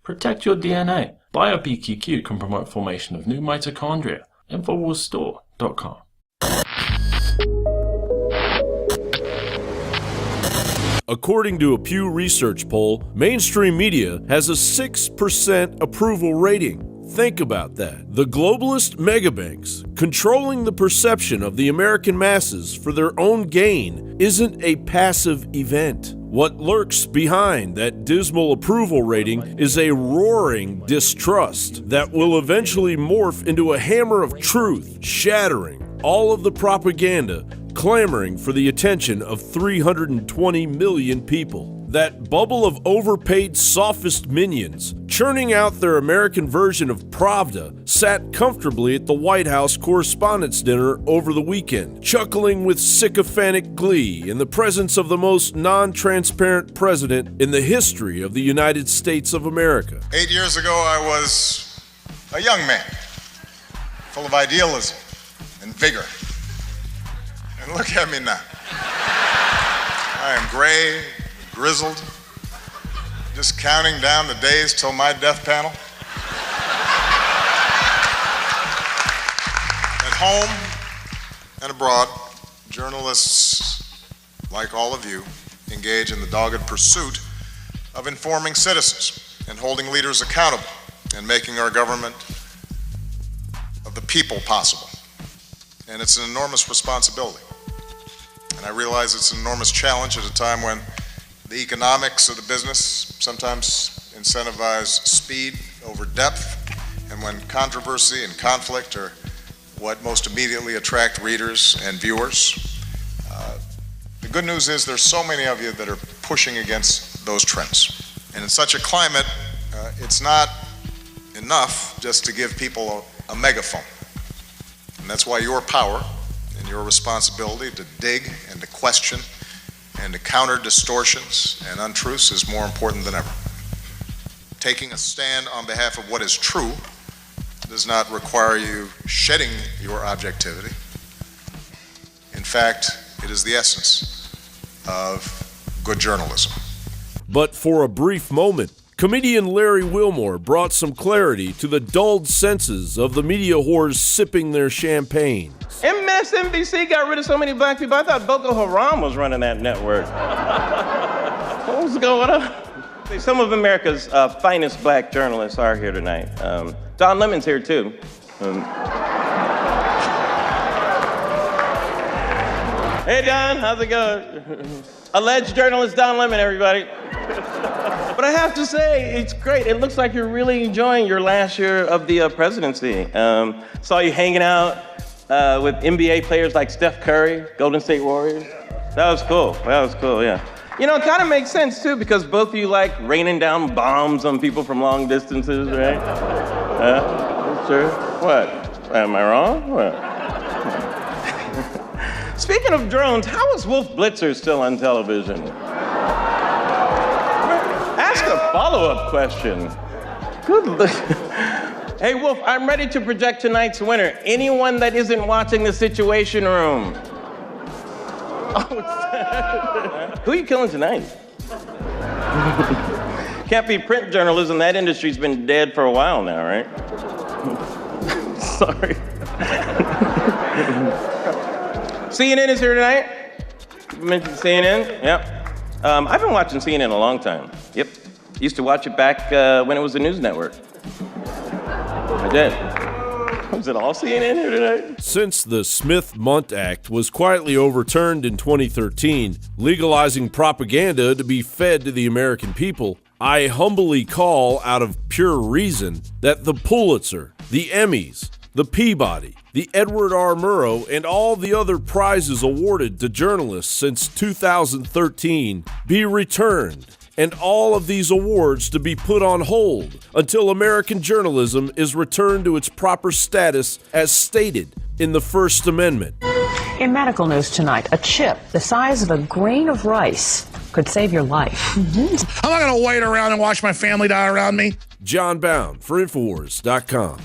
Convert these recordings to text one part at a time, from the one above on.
Protect your DNA. BioPQQ can promote formation of new mitochondria. Infowarsstore.com. According to a Pew Research poll, mainstream media has a 6% approval rating. Think about that. The globalist megabanks controlling the perception of the American masses for their own gain isn't a passive event. What lurks behind that dismal approval rating is a roaring distrust that will eventually morph into a hammer of truth, shattering all of the propaganda, clamoring for the attention of 320 million people. That bubble of overpaid sophist minions, churning out their American version of Pravda, sat comfortably at the White House Correspondents' dinner over the weekend, chuckling with sycophantic glee in the presence of the most non-transparent president in the history of the United States of America. 8 years ago, I was a young man, full of idealism and vigor. And look at me now. I am gray, grizzled, just counting down the days till my death panel. At home and abroad, journalists, like all of you, engage in the dogged pursuit of informing citizens and holding leaders accountable and making our government of the people possible. And it's an enormous responsibility. And I realize it's an enormous challenge at a time when the economics of the business sometimes incentivize speed over depth, and when controversy and conflict are what most immediately attract readers and viewers. The good news is there's so many of you that are pushing against those trends. And in such a climate, it's not enough just to give people a megaphone. And that's why your power and your responsibility to dig and to question and to counter distortions and untruths is more important than ever. Taking a stand on behalf of what is true does not require you shedding your objectivity. In fact, it is the essence of good journalism. But for a brief moment, comedian Larry Wilmore brought some clarity to the dulled senses of the media whores sipping their champagne. MSNBC got rid of so many black people. I thought Boko Haram was running that network. What was going on? Some of America's finest black journalists are here tonight. Don Lemon's here too. Hey Don, how's it going? Alleged journalist Don Lemon, everybody. But I have to say, it's great. It looks like you're really enjoying your last year of the presidency. Saw you hanging out with NBA players like Steph Curry, Golden State Warriors. That was cool, yeah. You know, it kind of makes sense, too, because both of you like raining down bombs on people from long distances, right? Sure. What? Am I wrong? What? Speaking of drones, how is Wolf Blitzer still on television? Ask a follow-up question. Good look. Hey, Wolf, I'm ready to project tonight's winner. Anyone that isn't watching The Situation Room. Oh, who are you killing tonight? Can't be print journalism. That industry's been dead for a while now, right? Sorry. CNN is here tonight. You mentioned CNN? Yep. I've been watching CNN a long time. Yep. Used to watch it back when it was a news network. I did. Was it all CNN here tonight? Since the Smith-Mundt Act was quietly overturned in 2013, legalizing propaganda to be fed to the American people, I humbly call out of pure reason that the Pulitzer, the Emmys, the Peabody, the Edward R. Murrow, and all the other prizes awarded to journalists since 2013 be returned, and all of these awards to be put on hold until American journalism is returned to its proper status as stated in the First Amendment. In medical news tonight, a chip the size of a grain of rice could save your life. I'm not going to wait around and watch my family die around me. John Bound for Infowars.com.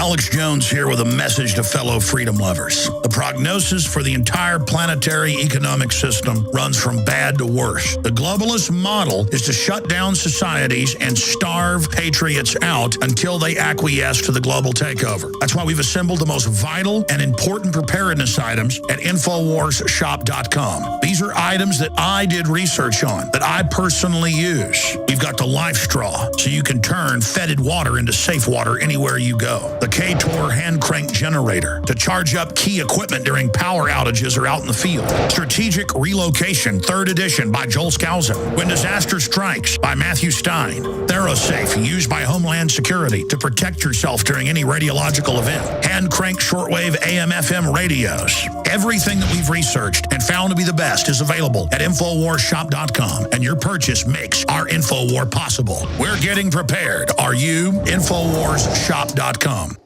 Alex Jones here with a message to fellow freedom lovers. The prognosis for the entire planetary economic system runs from bad to worse. The globalist model is to shut down societies and starve patriots out until they acquiesce to the global takeover. That's why we've assembled the most vital and important preparedness items at InfoWarsShop.com. These are items that I did research on, that I personally use. We've got the life straw, so you can turn fetid water into safe water anywhere you go. The K-Tor hand crank generator to charge up key equipment during power outages or out in the field. Strategic Relocation, 3rd edition by Joel Skousen. When Disaster Strikes by Matthew Stein. ThyroSafe, used by Homeland Security to protect yourself during any radiological event. Hand crank shortwave AM/FM radios. Everything that we've researched and found to be the best is available at InfoWarsShop.com, and your purchase makes our InfoWar possible. We're getting prepared. Are you? InfoWarsShop.com.